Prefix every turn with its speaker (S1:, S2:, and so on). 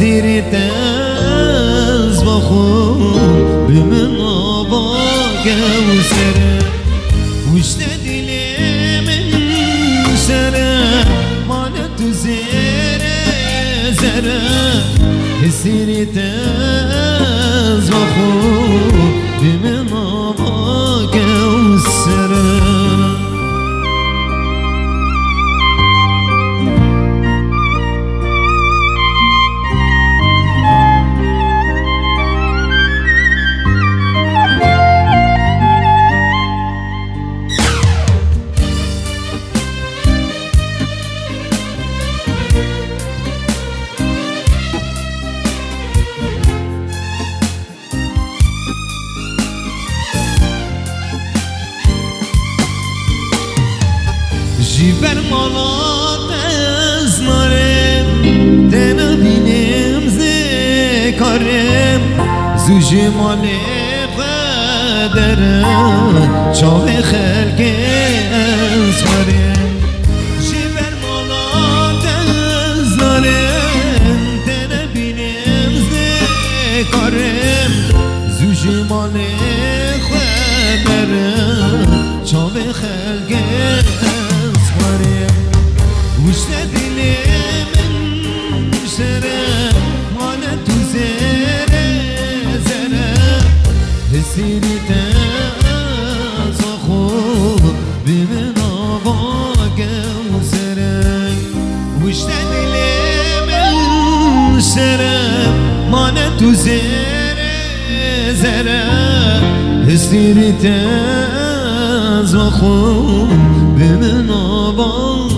S1: زیرت از با خود بمن آبا گوسره وشت دل من سره مال تو زره زیرت از با خود بمن آبا گوسره جیبر مالات از نارم دنا بینم زکارم زوج مال قدرم چاو خلق از مارم جیبر مالات از نارم دنا بینم زکارم زوج مال قدرم چاو خلق وشت دل من سره مال تو زره حسیرت از خود بمن آبا گوسره وشت دل من سره مال تو زره حسیرت از خود بمن آبا